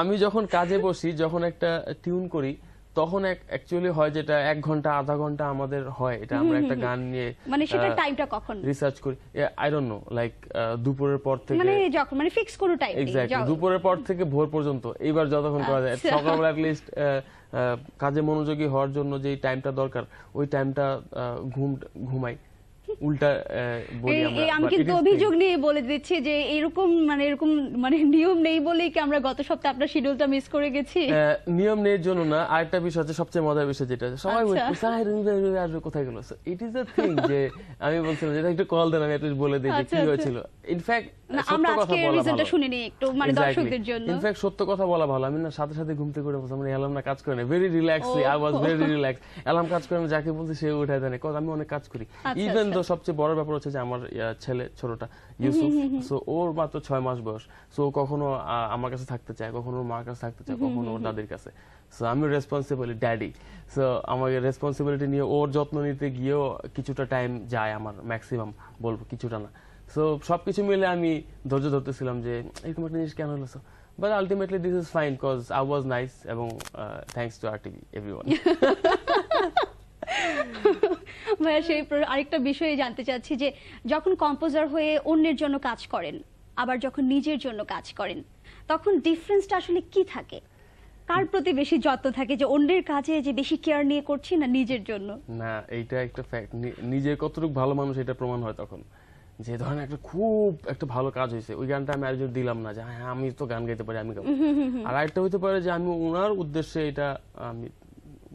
আমি যখন কাজে বসি, যখন একটা টিউন করি, তখন অ্যাকচুয়ালি হয় যেটা 1 ঘন্টা আধা ঘন্টা আমাদের হয়, এটা আমরা একটা গান নিয়ে মানে সেটা টাইমটা কখন রিসার্চ করি, আই ডোন্ট নো, লাইক দুপুরের পর থেকে, মানে যখন মানে ফিক্স কোনো টাইম, এক্স্যাক্টলি দুপুরের পর থেকে ভোর পর্যন্ত, এইবার যতক্ষণ করা যায়, সকালবেলা অ্যাট লিস্ট কাজে মনোযোগী হওয়ার জন্য যে টাইমটা দরকার, ওই টাইমটা ঘুমাই, উল্টা বলি আমরা। আমি কিন্তু অভিযোগ নিয়ে বলে দিচ্ছি যে এরকম মানে নিয়ম নেই বলেই কি আমরা গত সপ্তাহে আপনার শিডিউলটা মিস করে গেছি। নিয়ম নেই জন্য না, আরেকটা বিষয় হচ্ছে সবচেয়ে মজার বিষয় যেটা সবাই বলছে কোথায় গেল, ইট ইজ আ থিং যে আমি বলছিলাম যেটা একটু কল দেন আমি একটু বলে দিই যে কি হয়েছিল। ইনফ্যাক্ট আমরা আজকে রিজনটা শুনে নিই একটু মানে দর্শকদের জন্য। ইনফ্যাক্ট সত্য কথা বলা ভালো, আমি না সাথে সাথে ঘুম থেকে উঠে বলছি আমি অ্যালার্ম না কাজ করে না, very relaxly I was very relax. Alarm কাজ করে আমি যাকে বলছি সে উঠায় দেয়, কজ আমি অনেক কাজ করি। ইভেন তো সবচেয়ে বড় ব্যাপার হচ্ছে যে আমার ছেলে ছোটটা ইউসুফ, সো ওর মাত্র 6 মাস বয়স, সো কখনো আমার কাছে থাকতে চায়, কখনো ওর মার কাছে থাকতে চায়, কখনো ওর দাদির কাছে। সো আমি রেসপন্সিবল ড্যাডি, সো আমাকে রেসপন্সিবিলিটি নিয়ে ওর যত্ন নিতে গিয়েও কিছুটা টাইম যায় আমার, ম্যাক্সিমাম বলবো, কিছুটা না। সো সবকিছু মিলে আমি ধৈর্য ধরতেছিলাম যে এরকম একটা জিনিস কেন হলো। But ultimately this is fine cause I was nice এবং থ্যাঙ্কস টু RTV এভরিওয়ান। ভাইয়া সেই আরেকটা বিষয়ে জানতে চাচ্ছি যে যখন কম্পোজার হয়ে অন্যের জন্য কাজ করেন আবার যখন নিজের জন্য কাজ করেন তখন ডিফারেন্সটা আসলে কি থাকে? কার প্রতি বেশি যত্ন থাকে, যে অন্যের কাজে যে বেশি কেয়ার নিয়ে করছি না নিজের জন্য? না, এইটা একটা ফ্যাক্ট, নিজে কতটুকু ভালো মানুষ এটা প্রমাণ হয় তখন। যে ধরেন খুব একটা ভালো কাজ হয়েছে, ওই গানটা আমি আরেকজন দিলাম না যে হ্যাঁ আমি তো গান গাইতে পারি আমি গাবো, আর আরেকটা হইতে পারে যে আমি ওনার উদ্দেশ্যে এটা আমি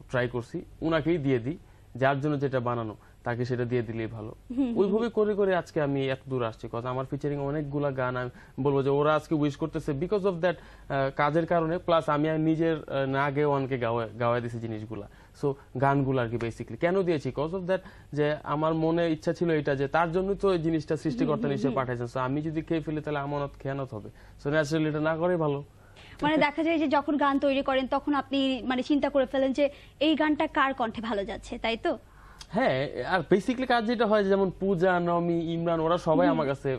ট্রাই করছি, ওনাকেই দিয়ে দিই, যার জন্য যেটা বানানো তাকে সেটা দিয়ে দিলেই ভালো। ওইভাবে করে করে আজকে আমি এত দূর আসছি, কজ আমার ফিচারিং অনেকগুলা গান আমি বলবো যে ওরা আজকে উইশ করতেছে বিকজ অফ দ্যাট কাজের কারণে, প্লাস আমি নিজের না গেয়ে ওয়ানকে গাওয়াই দিয়েছি জিনিসগুলা। সো গানগুলো আর কি বেসিক্যালি কেন দিয়েছি, কজ অফ দ্যাট যে আমার মনে ইচ্ছা ছিল এটা যে তার জন্য তো এই জিনিসটা সৃষ্টিকর্তা নিশ্চয় পাঠাইছেন, সো আমি যদি খেয়ে ফেলি তাহলে আমানত খেয়ানত হবে, সো ন্যাচারালি এটা না করেই ভালো। মানে দেখা যায় যে যখন গান তৈরি করেন তখন আপনি মানে চিন্তা করে ফেলেন যে এই গানটা কার কণ্ঠে ভালো যাচ্ছে, তাই তো? হ্যাঁ, আর বেসিক্যালি কাজ যেটা হয় যেমন পূজা, নমি, ইমরান ওরা সবাই আমার কাছে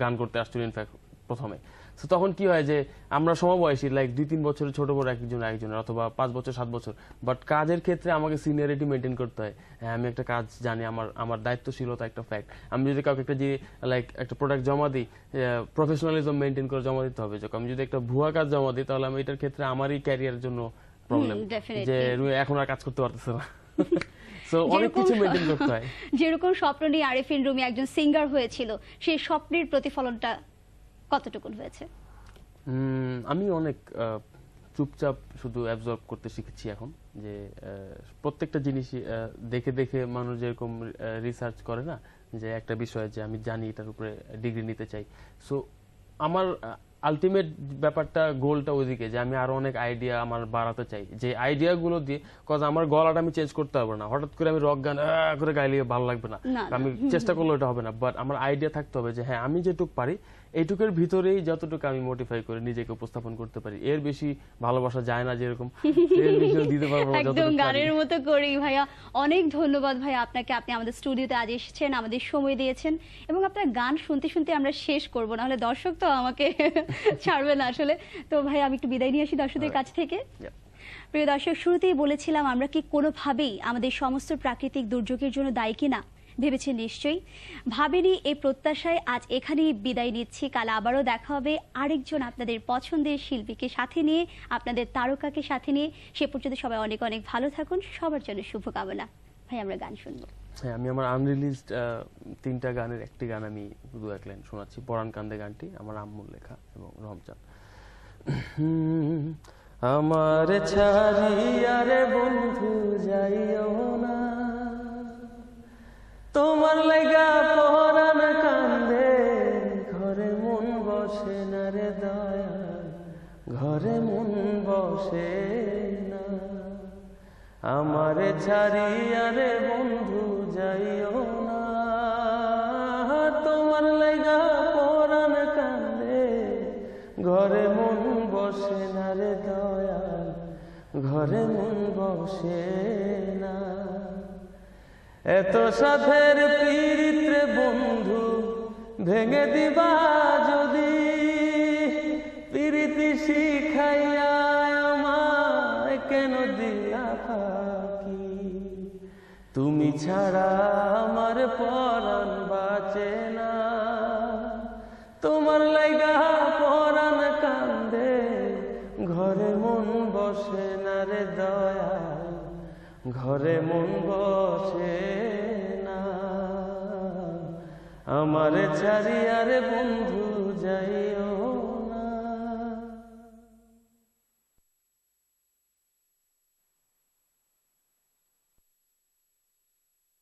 গান করতে আসছিল ইনফ্যাক্ট প্রথমে। সো তখন কি হয় যে আমরা সমবয়সী, লাইক 2-3 বছরের ছোট বড় একজনের অথবা 5 বছর 7 বছর, বাট কাজের ক্ষেত্রে আমাকে সিনিয়রিটি মেনটেন করতে হয়। হ্যাঁ, আমি একটা কাজ জানি, আমার দায়িত্বশীলতা একটা ফ্যাক্ট। আমি যদি কাউকে একটা যে লাইক একটা প্রোডাক্ট জমা দিই, প্রফেশনালিজম মেনটেন করে জমা দিতে হবে। যখন আমি যদি একটা ভুয়া কাজ জমা দিই তাহলে আমি এটার ক্ষেত্রে আমারই ক্যারিয়ারের জন্য প্রবলেম, যে এখন আর কাজ করতে পারতেছে না। অনেক কিছু মেইনটেইন করতে হয়। যেরকম স্বপ্ন নিয়ে আরিফিন রুমি একজন সিঙ্গার হয়েছিল, সেই স্বপ্নের প্রতিফলনটা কতটুকু হয়েছে? আমি অনেক চুপচাপ শুধু অ্যাবজর্ব করতে শিখেছি এখন, যে প্রত্যেকটা জিনিসই দেখে দেখে মানুষ যেরকম রিসার্চ করে না, যে একটা বিষয় যে আমি জানি এটার উপরে ডিগ্রি নিতে চাই, সো আমার আলটিমেট ব্যাপারটা গোলটা ওইদিকে যে আমি আরো অনেক আইডিয়া আমার বাড়াতে চাই, যে আইডিয়াগুলো দিয়ে, কজ আমার গলাটা আমি চেঞ্জ করতে পারবো না, হঠাৎ করে আমি রক গান করে গাইলে ভালো লাগবে না, আমি চেষ্টা করলে ওটা হবে না, বাট আমার আইডিয়া থাকতে হবে যে হ্যাঁ আমি যেটুকু পারি এইটুকুর ভিতরেই যতটুকু আমি মডিফাই করে নিজেকে উপস্থাপন করতে পারি, এর বেশি ভালোবাসা যায় না, যেরকম এর বেশি দিতে পারবো না, একদম গানের মতো করেই। ভাইয়া অনেক ধন্যবাদ ভাইয়া আপনাকে, আপনি আমাদের স্টুডিওতে আজ এসেছেন, আমাদের সময় দিয়েছেন, এবং আপনার গান শুনতে শুনতে আমরা শেষ করব, না হলে দর্শক তো আমাকে ছাড়বে না আসলে। তো ভাই আমি একটু বিদায় নিয়ে আসি দর্শকদের কাছ থেকে। প্রিয় দর্শক, শুরুতেই বলেছিলাম আমরা কি কোনোভাবেই আমাদের সমস্ত প্রাকৃতিক দুর্যোগের জন্য দায়ী কিনা, ভেবেছেন নিশ্চয়ই। ভাবেনি, এই প্রত্যাশায় আজ এখানেই বিদায় নিচ্ছি। কাল আবারও দেখা হবে আরেকজন আপনাদের পছন্দের শিল্পীকে সাথে নিয়ে, আপনাদের তারকাকে সাথে নিয়ে। সে পর্যন্ত সবাই অনেক অনেক ভালো থাকুন, সবার জন্য শুভকামনা। ভাই আমরা গান শুনবো। হ্যাঁ, আমি আমার আনরিলিজড 3টা গানের একটি গান আমি 2-1 লাইন শোনাচ্ছি। পরাণ কান্দে গানটি আমার আম্মুর লেখা এবং রমজান। আমার ছাড়িয়া রে বন্ধু যাইও না, তোমার লাগা পরাণ কান্দে, ঘরে মন বসে না রে দয়াল, ঘরে মন বসে না। আমার ছাড়িয়া রে বন্ধু যাইও না, তোমার লাগা পরাণ কান্দে, ঘরে মন বসে না রে দয়াল, ঘরে মন বসে না। এত সাথের পীড়িত রে বন্ধু ভেঙে দিবা যদি, পীড়িতি শিখাইয়া আমায় কেন দিলা ফাঁকি, তুমি ছাড়া আমার পরাণ বাঁচে না, তোমার লাইগা পরাণ কান্দে, ঘরে মন বসে না রে দয়াল, ঘরে মন বসে না। আমারে ছাড়িয়া রে বন্ধু যাইও